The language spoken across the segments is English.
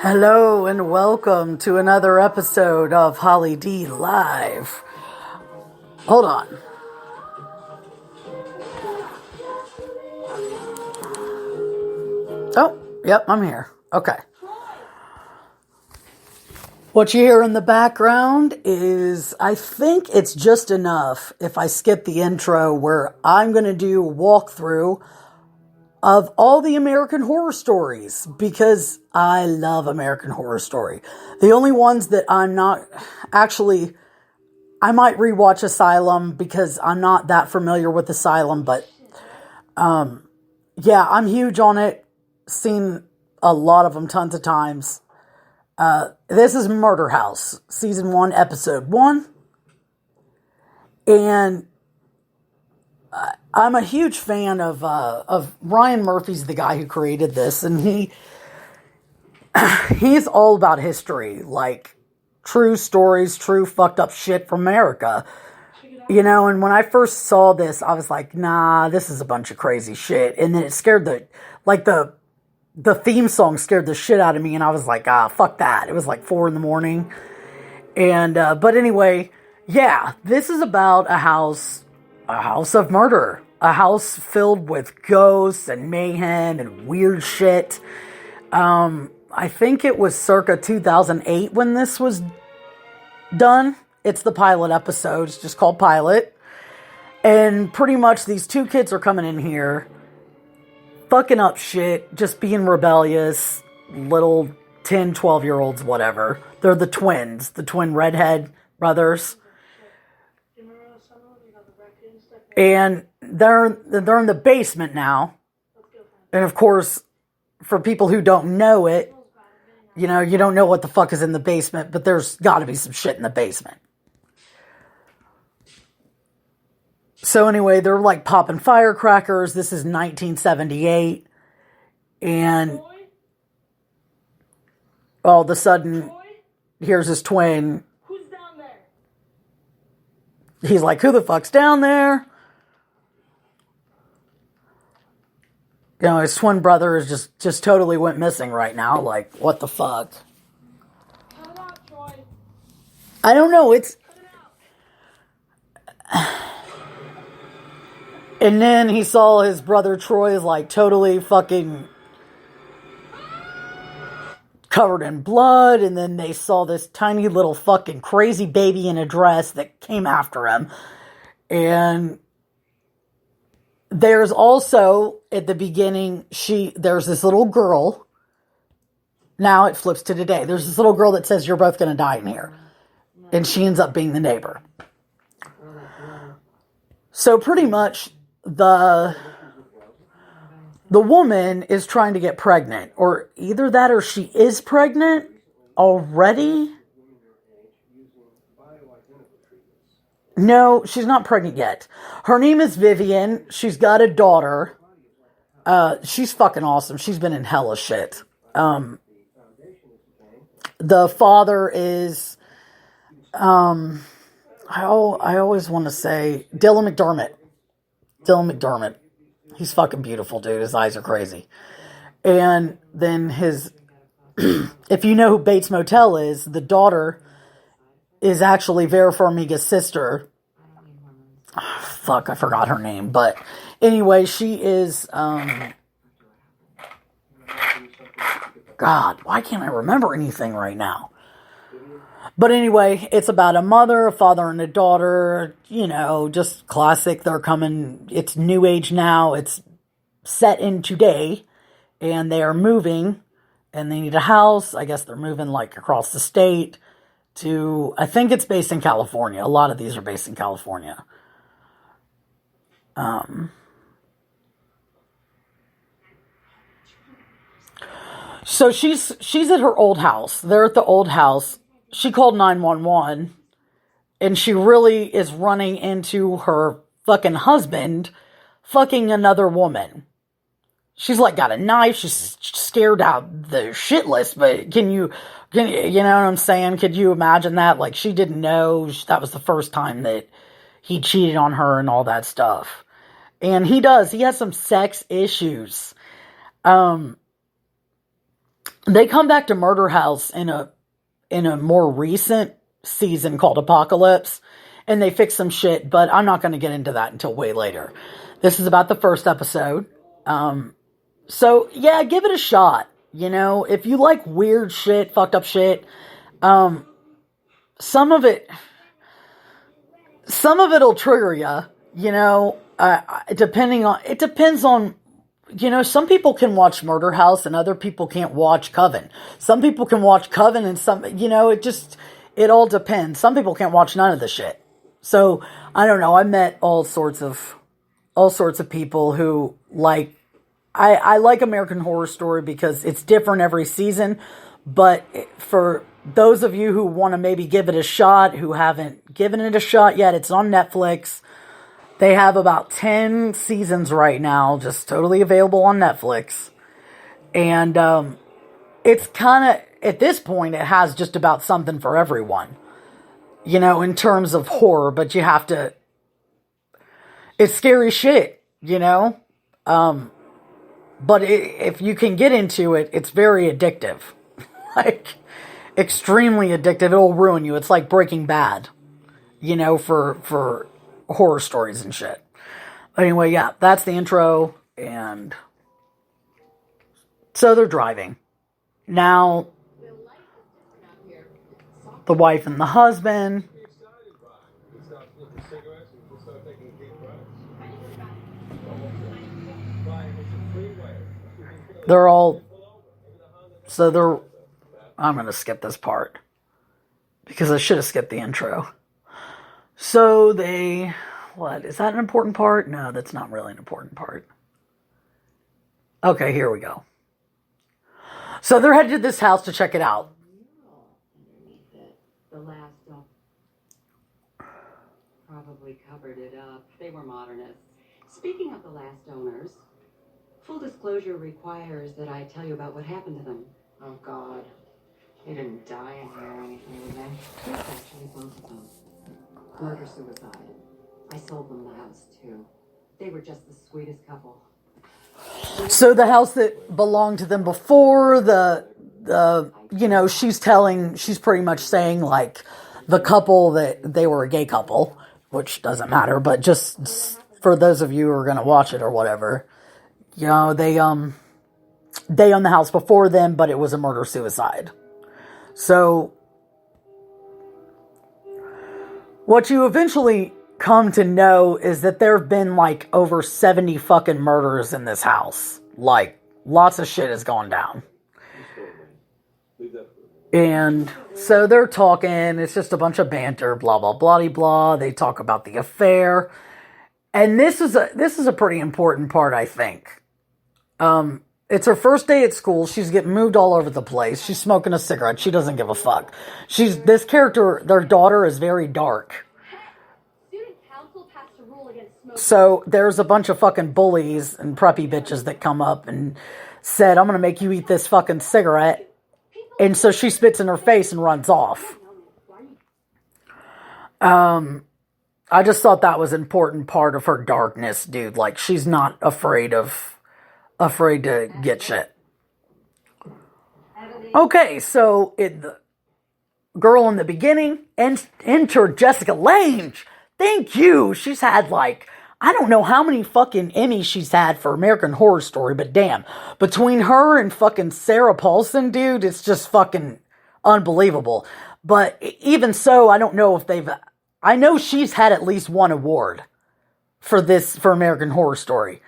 Hello and welcome to another episode of Holly D Live. Hold on. Oh, yep, I'm here. Okay. What you hear in the background is, I think it's just enough if I skip the intro where I'm going to do a walkthrough of all the American Horror Stories, because I love American Horror Story. The only ones that I'm not, actually, I might rewatch Asylum because I'm not that familiar with Asylum, but yeah, I'm huge on it. Seen a lot of them tons of times. This is Murder House, Season 1, Episode 1. And I'm a huge fan of Ryan Murphy's the guy who created this, and he's all about history, like true stories, true fucked up shit from America. You know, and when I first saw this, I was like, nah, this is a bunch of crazy shit. And then it scared the theme song scared the shit out of me, and I was like, fuck that. It was like 4 a.m. And, but anyway, yeah, this is about a house of murder. A house filled with ghosts and mayhem and weird shit. I think it was circa 2008 when this was done. It's the pilot episode. It's just called Pilot. And pretty much these two kids are coming in here, fucking up shit, just being rebellious, little 10, 12-year-olds, whatever. They're the twins, the twin redhead brothers. And they're in the basement now. And of course, for people who don't know it, you know, you don't know what the fuck is in the basement, but there's got to be some shit in the basement. So anyway, they're like popping firecrackers. This is 1978. And all of a sudden, here's his twin. Who's down there? He's like, who the fuck's down there? You know, his twin brother is just totally went missing right now. Like, what the fuck? Cut it out, Troy. I don't know. It's... And then he saw his brother Troy is like totally fucking covered in blood. And then they saw this tiny little fucking crazy baby in a dress that came after him. And there's also, at the beginning, there's this little girl. Now it flips to today. There's this little girl that says, you're both going to die in here. And she ends up being the neighbor. So pretty much, the woman is trying to get pregnant. Or either that or she is pregnant already. No, she's not pregnant yet. Her name is Vivian. She's got a daughter. She's fucking awesome. She's been in hella shit. The father is, I always want to say Dylan McDermott. Dylan McDermott. He's fucking beautiful, dude. His eyes are crazy. And then if you know who Bates Motel is, the daughter is actually Vera Farmiga's sister. Fuck, I forgot her name. But anyway, she is... God, why can't I remember anything right now? But anyway, it's about a mother, a father, and a daughter. You know, just classic. They're coming... It's new age now. It's set in today. And they are moving. And they need a house. I guess they're moving like across the state. I think it's based in California. A lot of these are based in California. So she's at her old house. They're at the old house. She called 911, and she really is running into her fucking husband fucking another woman. She's like got a knife. She's scared out the shitless, but can you know what I'm saying? Could you imagine that? Like, she didn't know that was the first time that he cheated on her and all that stuff. And he has some sex issues. They come back to Murder House in a more recent season called Apocalypse, and they fix some shit, but I'm not going to get into that until way later. This is about the first episode. So yeah, give it a shot. You know, if you like weird shit, fucked up shit, some of it'll trigger you, you know, it depends on, you know, some people can watch Murder House and other people can't watch Coven. Some people can watch Coven and some, you know, it all depends. Some people can't watch none of the shit. So, I don't know, I met all sorts of people who like, I like American Horror Story because it's different every season, but for those of you who want to maybe give it a shot, who haven't given it a shot yet, it's on Netflix. They have about 10 seasons right now, just totally available on Netflix. And it's kind of, at this point, it has just about something for everyone. You know, in terms of horror, but you have to, it's scary shit, you know? But if you can get into it, it's very addictive. Like, extremely addictive. It'll ruin you. It's like Breaking Bad, you know, for horror stories and shit. Anyway, yeah, that's the intro. And so they're driving. Now, the wife and the husband, I'm going to skip this part because I should have skipped the intro. So is that an important part? No, that's not really an important part. Okay, here we go. So they're headed to this house to check it out. The last probably covered it up. They were modernists. Speaking of the last owners, full disclosure requires that I tell you about what happened to them. Oh, God. They didn't die in here or anything, did they? Yes, actually, both of them. Murder-suicide. I sold them the house, too. They were just the sweetest couple. So the house that belonged to them before, you know, she's pretty much saying, like, the couple that they were a gay couple, which doesn't matter, but just for those of you who are going to watch it or whatever, you know, they owned the house before them, but it was a murder-suicide. So, what you eventually come to know is that there have been, like, over 70 fucking murders in this house. Like, lots of shit has gone down. And so they're talking, it's just a bunch of banter, blah, blah, blah, blah. They talk about the affair. And this is a pretty important part, I think. It's her first day at school. She's getting moved all over the place. She's smoking a cigarette. She doesn't give a fuck. This character, their daughter, is very dark. So there's a bunch of fucking bullies and preppy bitches that come up and said, I'm going to make you eat this fucking cigarette. And so she spits in her face and runs off. I just thought that was an important part of her darkness, dude. Like, she's not afraid to get shit. Okay, so the girl in the beginning, enter Jessica Lange. Thank you. She's had, like, I don't know how many fucking Emmys she's had for American Horror Story, but damn. Between her and fucking Sarah Paulson, dude, it's just fucking unbelievable. But even so, I don't know if I know she's had at least one award for American Horror Story.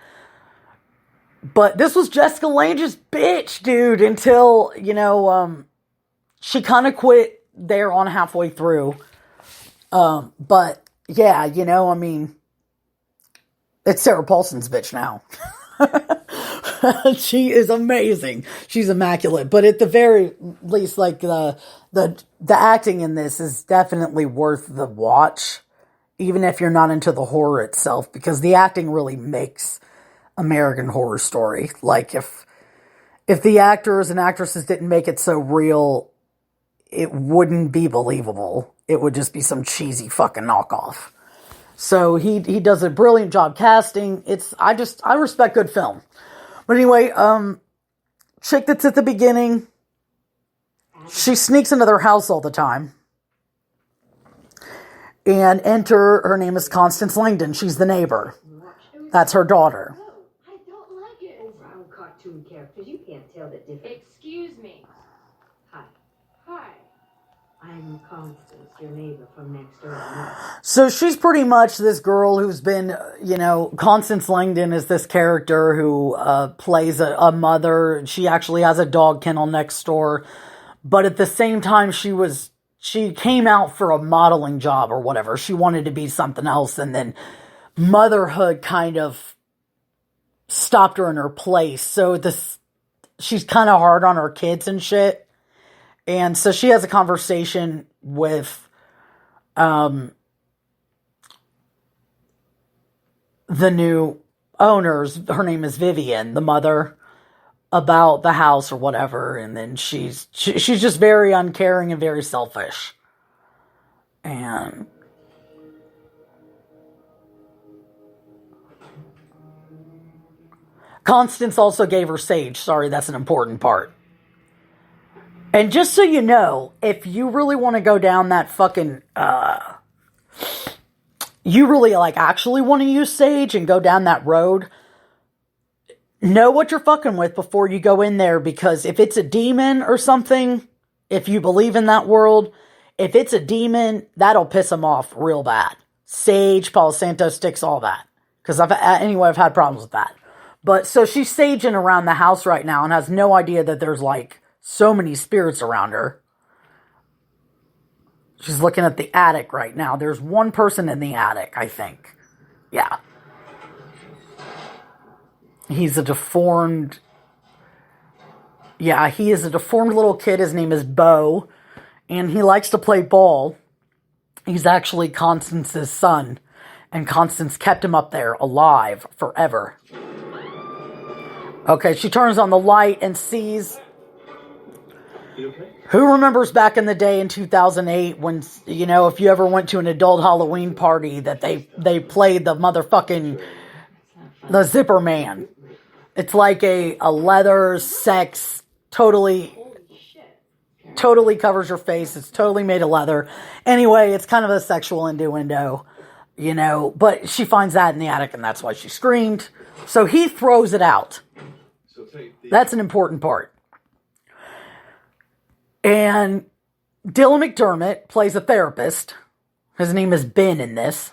But this was Jessica Lange's bitch, dude, until, you know, she kind of quit there on halfway through. But, yeah, you know, I mean, it's Sarah Paulson's bitch now. She is amazing. She's immaculate. But at the very least, like, the acting in this is definitely worth the watch, even if you're not into the horror itself, because the acting really makes American Horror Story. Like, if the actors and actresses didn't make it so real, it wouldn't be believable. It would just be some cheesy fucking knockoff. So he does a brilliant job casting. I respect good film. But anyway, chick that's at the beginning, She sneaks into their house all the time. And enter, her name is Constance Langdon. She's the neighbor. That's her daughter. Oh, I don't like it. Brown cartoon characters. You can't tell the difference. Excuse me. Hi. Hi. I'm Constance, your neighbor from next door. So she's pretty much this girl who's been, Constance Langdon is this character who plays a mother. She actually has a dog kennel next door. But at the same time, she came out for a modeling job or whatever. She wanted to be something else. And then motherhood kind of stopped her in her place. So she's kind of hard on her kids and shit. And so she has a conversation with the new owners. Her name is Vivian, the mother, about the house or whatever. And then she's just very uncaring and very selfish. And Constance also gave her sage. Sorry, that's an important part. And just so you know, if you really want to go down that fucking, you really actually want to use sage and go down that road, know what you're fucking with before you go in there, because if it's a demon or something, if you believe in that world, if it's a demon, that'll piss them off real bad. Sage, Palo Santo sticks, all that. Because I've had problems with that. But so she's saging around the house right now and has no idea that there's so many spirits around her. She's looking at the attic right now. There's one person in the attic, I think. Yeah. He's a deformed... Yeah, he is a deformed little kid. His name is Bo. And he likes to play ball. He's actually Constance's son. And Constance kept him up there alive forever. Okay, she turns on the light and sees... Okay? Who remembers back in the day in 2008 when, if you ever went to an adult Halloween party that they played the motherfucking, the Zipper Man. It's like a leather sex, totally covers your face. It's totally made of leather. Anyway, it's kind of a sexual innuendo, but she finds that in the attic and that's why she screamed. So he throws it out. That's an important part. And Dylan McDermott plays a therapist. His name is Ben in this.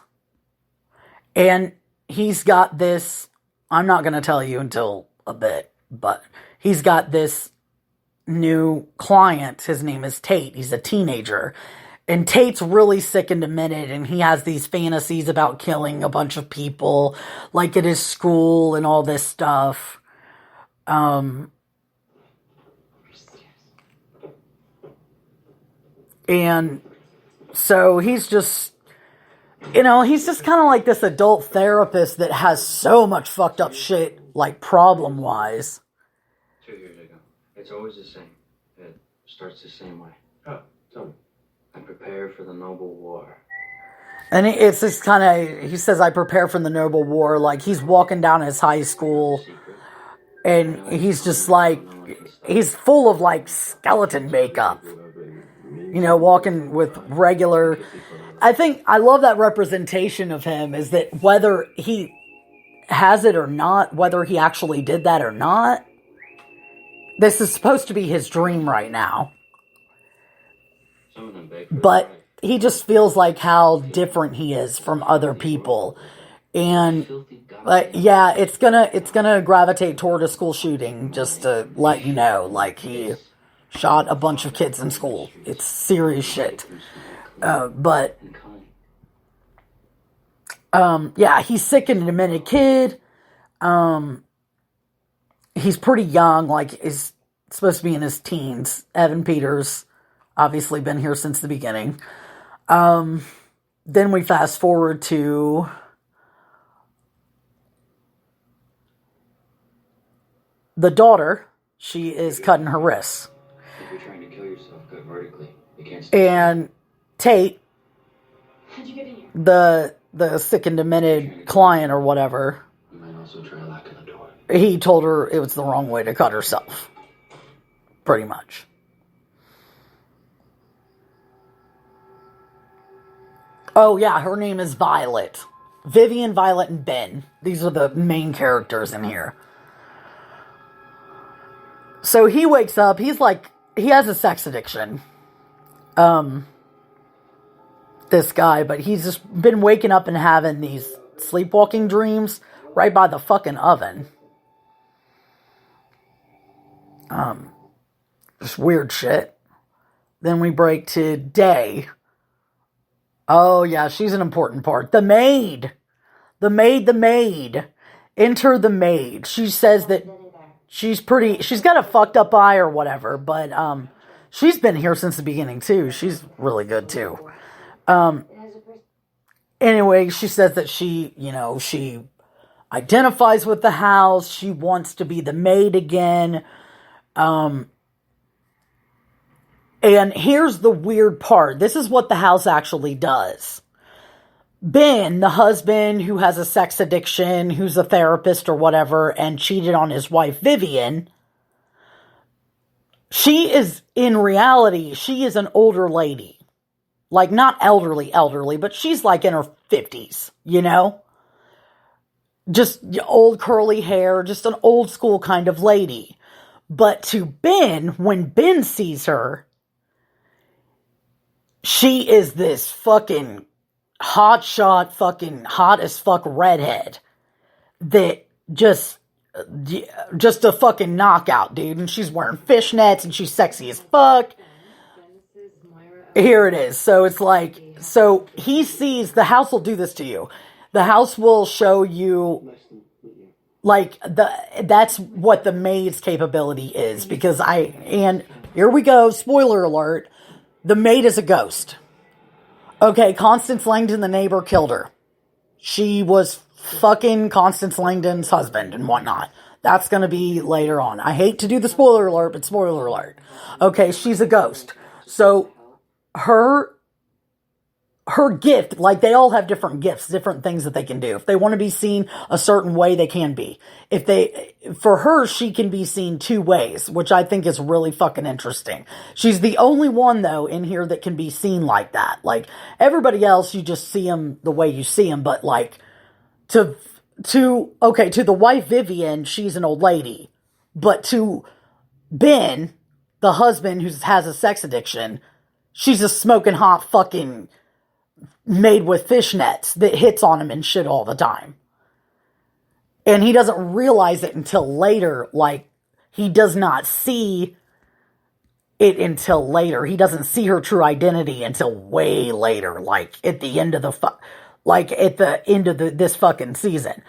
And he's got this, I'm not going to tell you until a bit, but he's got this new client. His name is Tate. He's a teenager. And Tate's really sick and demented, and he has these fantasies about killing a bunch of people, like at his school and all this stuff. And so he's just, he's just kind of like this adult therapist that has so much fucked up shit, problem-wise. 2 years ago. It's always the same. It starts the same way. Oh, tell me. I prepare for the noble war. And it's just kind of, he says, I prepare for the noble war. He's walking down his high school, and he's just he's full of skeleton makeup. Walking with regular... I love that representation of him, is that whether he has it or not, whether he actually did that or not, this is supposed to be his dream right now. But he just feels like how different he is from other people. And yeah, it's gonna gravitate toward a school shooting, just to let you know. He shot a bunch of kids in school. It's serious shit. But yeah, he's sick and demented kid. He's pretty young, is supposed to be in his teens. Evan Peters, obviously been here since the beginning. Then we fast forward to the daughter. She is cutting her wrists. If you're trying to kill yourself, cut vertically. You can't stop. And Tate, How'd you get in here? the sick and demented client or whatever, You might also try locking the door. he told her it was the wrong way to cut herself. Pretty much. Oh, yeah, her name is Violet. Vivian, Violet, and Ben. These are the main characters in here. So he wakes up, he has a sex addiction. This guy, but he's just been waking up and having these sleepwalking dreams right by the fucking oven. Just weird shit. Then we break to day. Oh yeah, she's an important part. The maid. Enter the maid. She says that she's got a fucked up eye or whatever, but she's been here since the beginning too. She's really good too. Anyway, she says that she identifies with the house. She wants to be the maid again. And here's the weird part. This is what the house actually does. Ben, the husband who has a sex addiction, who's a therapist or whatever, and cheated on his wife, Vivian, in reality, she is an older lady. Like, not elderly, but she's like in her 50s, you know? Just old curly hair, just an old school kind of lady. But to Ben, when Ben sees her, she is this fucking hotshot, fucking hot as fuck redhead that just a fucking knockout, dude. And she's wearing fishnets and she's sexy as fuck. Here it is. So it's like, so he sees, the house will do this to you. The house will show you, like, that's what the maid's capability is. And here we go, spoiler alert, the maid is a ghost. Okay, Constance Langdon, the neighbor, killed her. She was fucking Constance Langdon's husband and whatnot. That's gonna be later on. I hate to do the spoiler alert, but spoiler alert. Okay, she's a ghost. So, her gift, like they all have different gifts, different things that they can do. If they want to be seen a certain way, they can be. For her, she can be seen two ways, which I think is really fucking interesting. She's the only one though in here that can be seen like that. Like everybody else, you just see them the way you see them, but like to the wife Vivian, she's an old lady, but to Ben, the husband who has a sex addiction, she's a smoking hot fucking made with fishnets that hits on him and shit all the time. And he doesn't realize it until later. Like, he does not see it until later. He doesn't see her true identity until way later. Like, at the end of this fucking season.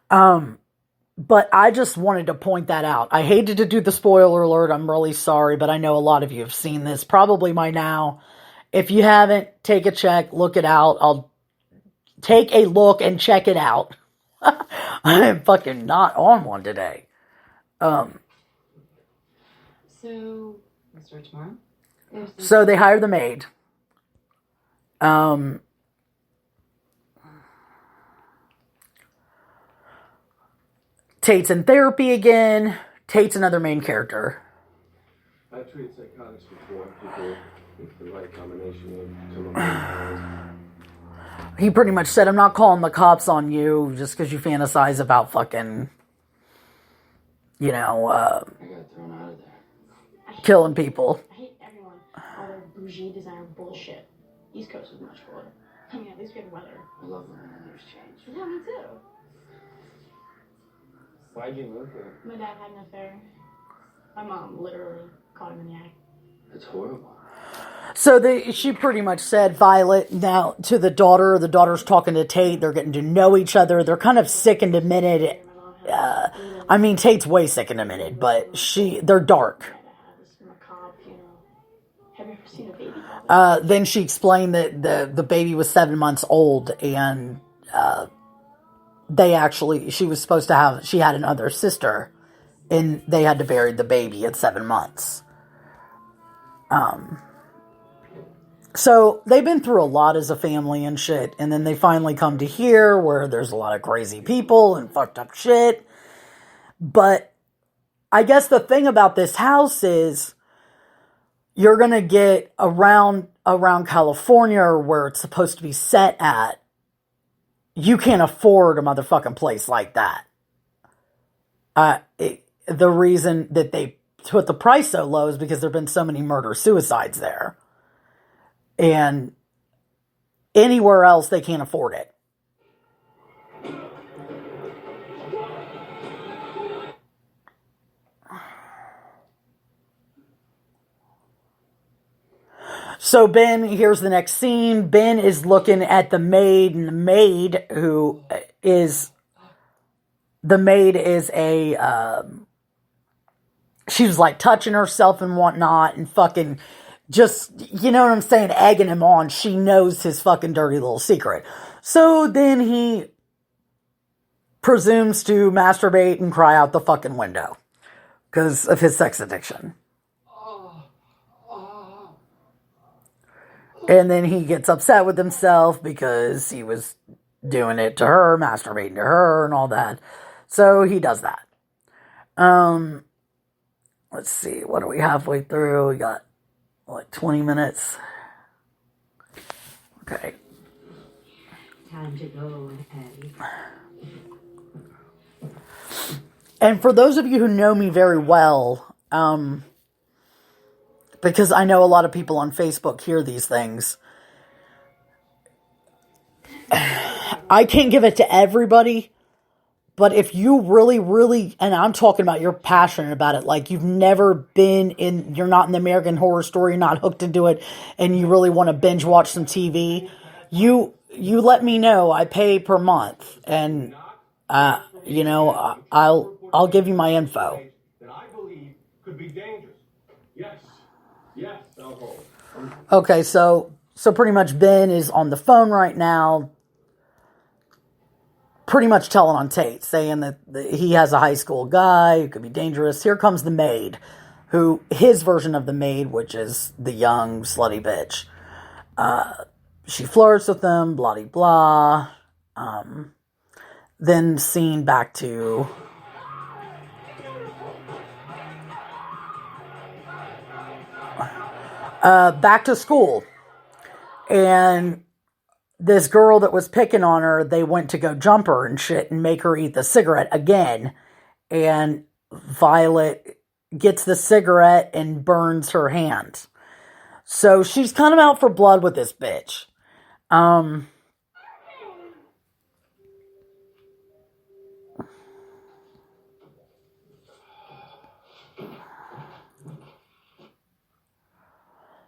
But I just wanted to point that out. I hated to do the spoiler alert. I'm really sorry, but I know a lot of you have seen this probably by now. If you haven't, take a check, look it out. I'll take a look and check it out. I am fucking not on one today. So, we'll start tomorrow? So they hire the maid. Tate's in therapy again. Tate's another main character. I treated psychotics before. People with the right combination of some of them. He pretty much said, I'm not calling the cops on you just because you fantasize about fucking, I got thrown out of there. killing people. I hate everyone. All their bougie designer bullshit. East Coast was much cooler. I mean, at least we had weather. I love when the weather's changed. Yeah, me too. Why'd you move here? My dad had an affair. My mom literally caught him in the act. It's horrible. So she pretty much said, Violet, now to the daughter. The daughter's talking to Tate. They're getting to know each other. They're kind of sick and demented. I mean, Tate's way sick and demented, but they're dark. Have you ever seen a baby? Then she explained that the baby was 7 months old, and she had another sister, and they had to bury the baby at 7 months. So they've been through a lot as a family and shit, and then they finally come to here where there's a lot of crazy people and fucked up shit. But I guess the thing about this house is you're gonna get around around California or where it's supposed to be set at, you can't afford a motherfucking place like that. The reason that they put the price so low is because there have been so many murder-suicides there. And anywhere else, they can't afford it. So Ben, here's the next scene. Ben is looking at the maid, and the maid is she was like touching herself and whatnot and fucking just, you know what I'm saying, egging him on. She knows his fucking dirty little secret. So then he presumes to masturbate and cry out the fucking window because of his sex addiction. And then he gets upset with himself because he was doing it to her, masturbating to her and all that. So he does that. Let's see, what are we halfway through? We got, 20 minutes. Okay. Time to go, Eddie. And for those of you who know me very well, because I know a lot of people on Facebook hear these things, I can't give it to everybody, but if you really, really, and I'm talking about you're passionate about it, like you've never been you're not in the American Horror Story, you're not hooked into it, and you really want to binge watch some TV, you let me know. I pay per month, and, I'll give you my info. That I believe could be dangerous. Yes, I'll hold. Okay, so pretty much Ben is on the phone right now, pretty much telling on Tate, saying that he has a high school guy who could be dangerous. Here comes the maid, his version of the maid, which is the young, slutty bitch. She flirts with him, blah-de-blah. Then scene back to... back to school. And this girl that was picking on her, they went to go jump her and shit and make her eat the cigarette again. And Violet gets the cigarette and burns her hand. So she's kind of out for blood with this bitch.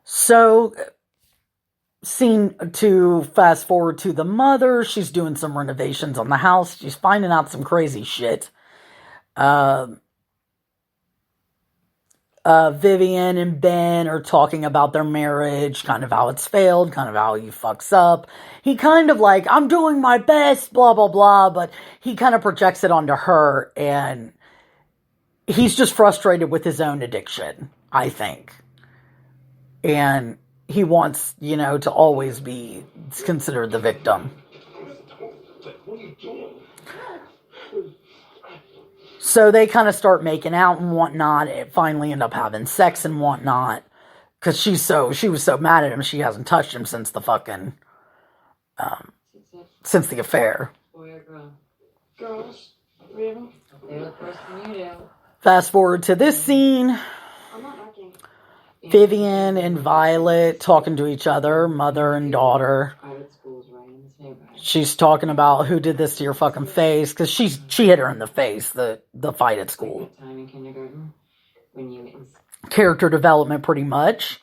So, scene to fast forward to the mother. She's doing some renovations on the house. She's finding out some crazy shit. Vivian and Ben are talking about their marriage, kind of how it's failed, kind of how he fucks up. He kind of like, I'm doing my best, blah, blah, blah, but he kind of projects it onto her, and he's just frustrated with his own addiction, I think. And he wants, to always be considered the victim. So they kind of start making out and whatnot. It finally end up having sex and whatnot. Because she was so mad at him, she hasn't touched him since the fucking, since the affair. Boy or girl? Girls, 3 of them. They look worse than you do. Fast forward to this scene. I'm not knocking. Vivian and Violet talking to each other, mother and daughter. Private schools right in this neighborhood. She's talking about who did this to your fucking face, because she hit her in the face, the fight at school. Time in kindergarten when you Character development, pretty much.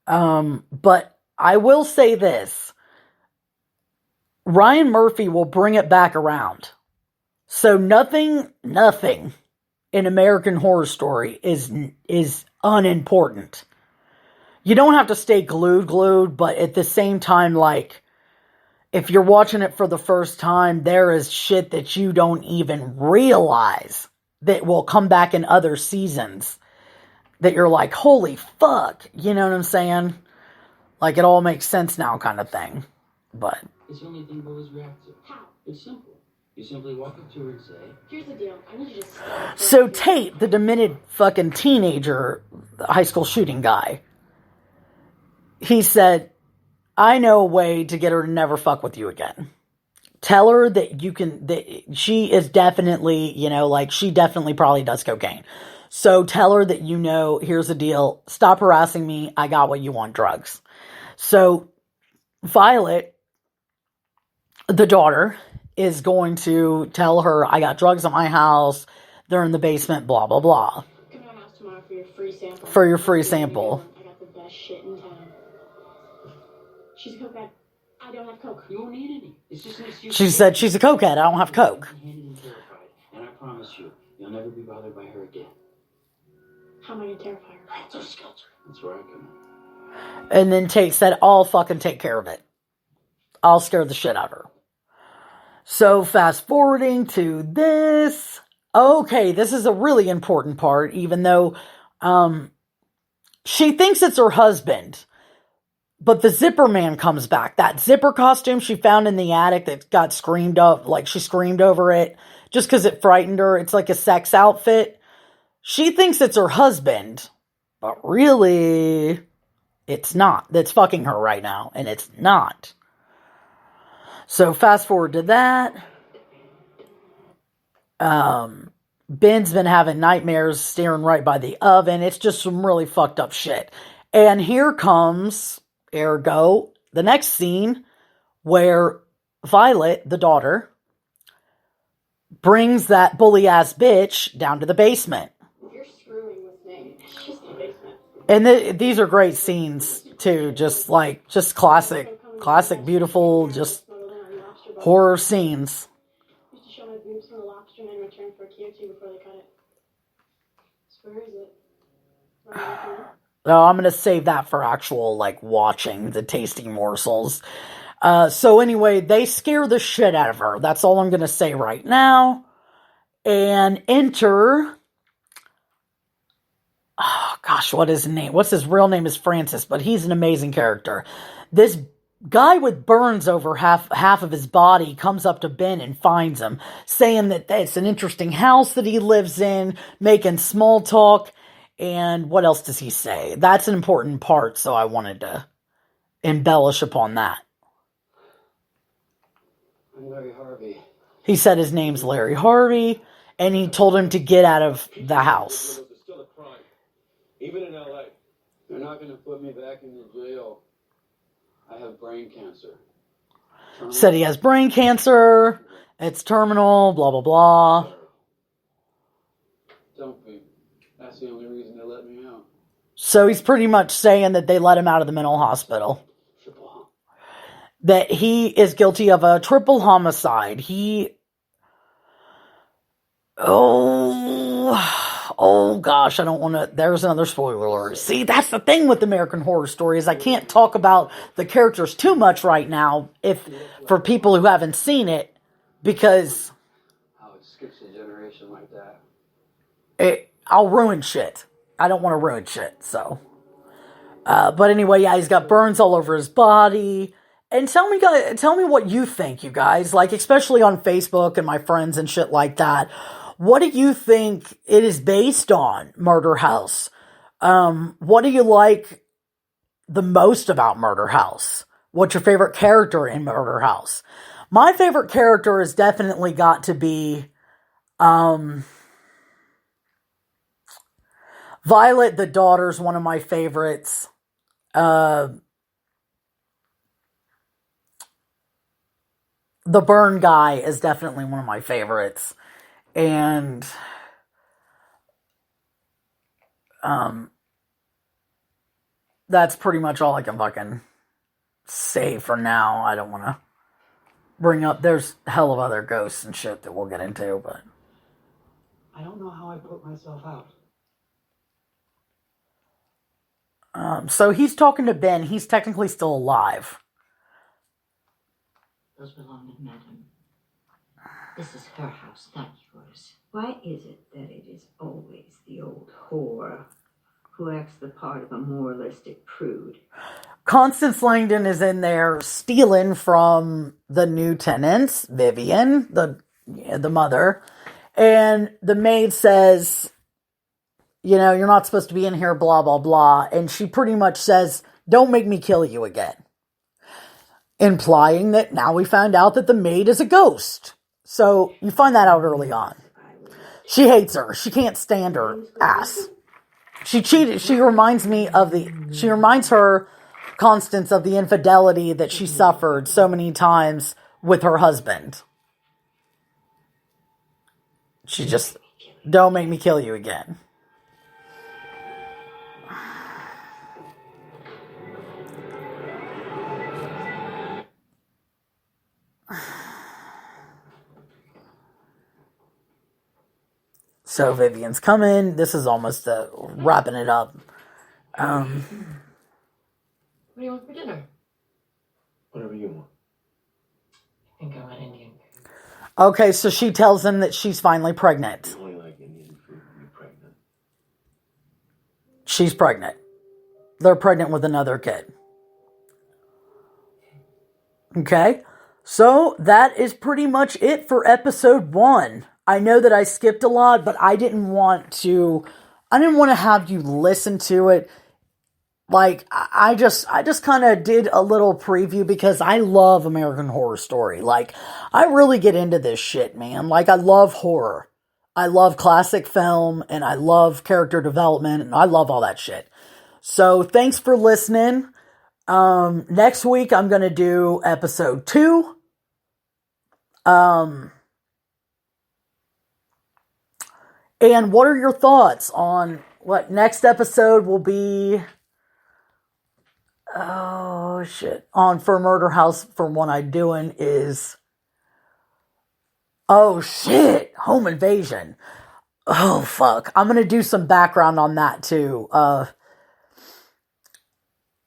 But I will say this. Ryan Murphy will bring it back around. So nothing in American Horror Story is unimportant. You don't have to stay glued, but at the same time, like, if you're watching it for the first time, there is shit that you don't even realize that will come back in other seasons that you're like, holy fuck, you know what I'm saying? Like, it all makes sense now kind of thing. But It's the only thing boys react to. How? It's simple. You simply walk up to her and say, Here's the deal. I need you to stop. so Tate, the demented fucking teenager, the high school shooting guy, he said, I know a way to get her to never fuck with you again. Tell her that she is definitely, she definitely probably does cocaine. So tell her that, here's the deal. Stop harassing me. I got what you want, drugs. So Violet, the daughter, is going to tell her, I got drugs at my house. They're in the basement, blah, blah, blah. Come to my house tomorrow for your free sample. For your free sample. I got the best shit in town. She's a cokehead. I don't have coke. You won't need any. It's just an excuse. She said she's a cokehead. I don't have coke. And I promise you, you'll never be bothered by her again. How am I gonna terrify her? That's where I come in. And then Tate said, I'll fucking take care of it. I'll scare the shit out of her. So fast forwarding to this. Okay, this is a really important part, even though she thinks it's her husband. But the zipper man comes back. That zipper costume she found in the attic that got screamed up, like she screamed over it just because it frightened her. It's like a sex outfit. She thinks it's her husband, but really, it's not. That's fucking her right now, and it's not. So fast forward to that. Ben's been having nightmares staring right by the oven. It's just some really fucked up shit. And here comes, ergo, the next scene where Violet, the daughter, brings that bully-ass bitch down to the basement. You're screwing with me. It's just the basement. And these are great scenes, too. Just classic, beautiful, just horror scenes. Used to show my boobs from the lobster in return for a key or two before they cut it. So where is it? Oh, I'm going to save that for actual, watching the tasting morsels. So anyway, they scare the shit out of her. That's all I'm going to say right now. And enter... Oh, gosh, what is his name? What's his real name is Francis, but he's an amazing character. This guy with burns over half of his body comes up to Ben and finds him, saying that it's an interesting house that he lives in, making small talk. And what else does he say? That's an important part, so I wanted to embellish upon that. I'm Larry Harvey. He said his name's Larry Harvey, and he told him to get out of the house. It's still a crime, even in LA. They're not going to put me back in the jail. I have brain cancer. Said he has brain cancer. It's terminal, blah, blah, blah. Don't be. That's the only reason they let me out. So he's pretty much saying that they let him out of the mental hospital. That he is guilty of a triple homicide. Oh gosh, I don't want to, there's another spoiler alert. See, that's the thing with American Horror Stories. I can't talk about the characters too much right now for people who haven't seen it, because How it skips a generation like that. I'll ruin shit. I don't want to ruin shit, so. But anyway, yeah, he's got burns all over his body. And tell me what you think, you guys, especially on Facebook and my friends and shit like that. What do you think it is based on, Murder House? What do you like the most about Murder House? What's your favorite character in Murder House? My favorite character has definitely got to be Violet, the daughter's one of my favorites. The burn guy is definitely one of my favorites. And that's pretty much all I can fucking say for now. I don't want to bring up, there's a hell of other ghosts and shit that we'll get into, but I don't know how I put myself out. so he's talking to Ben. He's technically still alive. Those belong to Madame. This is her house, not yours. Why is it that it is always the old whore who acts the part of a moralistic prude? Constance Langdon is in there stealing from the new tenants, Vivian, the mother, and the maid says, you're not supposed to be in here, blah, blah, blah. And she pretty much says, Don't make me kill you again. Implying that now we found out that the maid is a ghost. So you find that out early on. She hates her. She can't stand her ass. She cheated. She reminds her, Constance, of the infidelity that she suffered so many times with her husband. She just, don't make me kill you again. So Vivian's coming. This is almost wrapping it up. What do you want for dinner? Whatever you want. I think I want Indian food. Okay, so she tells him that she's finally pregnant. I only like Indian food when you're pregnant. She's pregnant. They're pregnant with another kid. Okay, so that is pretty much it for episode 1. I know that I skipped a lot, but I didn't want to have you listen to it. Like, I just kind of did a little preview because I love American Horror Story. Like, I really get into this shit, man. Like, I love horror. I love classic film, and I love character development, and I love all that shit. So, thanks for listening. Next week, I'm going to do episode 2. And what are your thoughts on what next episode will be? Oh, shit. For Murder House, for one I'm doing is... Oh, shit. Home Invasion. Oh, fuck. I'm going to do some background on that, too.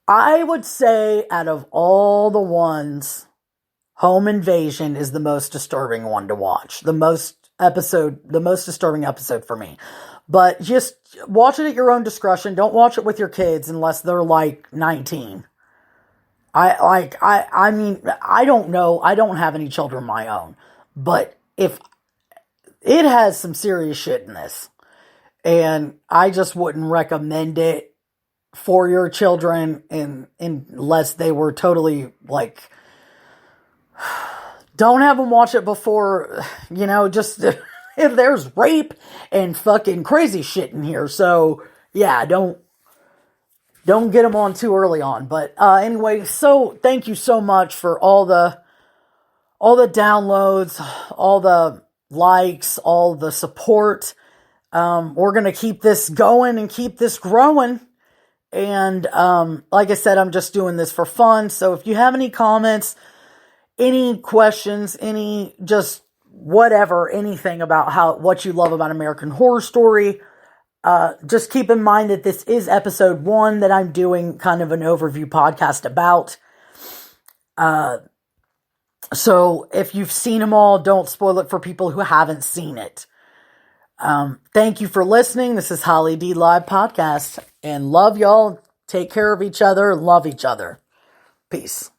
I would say, out of all the ones, Home Invasion is the most disturbing one to watch. The most disturbing episode for me. But just watch it at your own discretion. Don't watch it with your kids unless they're like 19. I mean, I don't know. I don't have any children of my own. But if it has some serious shit in this, and I just wouldn't recommend it for your children unless they were totally like, don't have them watch it before, just if there's rape and fucking crazy shit in here. So yeah, don't get them on too early on. But anyway, so thank you so much for all the downloads, all the likes, all the support. We're going to keep this going and keep this growing. And like I said, I'm just doing this for fun. So if you have any comments, any questions, any just whatever, anything about what you love about American Horror Story, just keep in mind that this is episode 1 that I'm doing kind of an overview podcast about. So if you've seen them all, don't spoil it for people who haven't seen it. Thank you for listening. This is Holly D Live Podcast, and love y'all. Take care of each other. Love each other. Peace.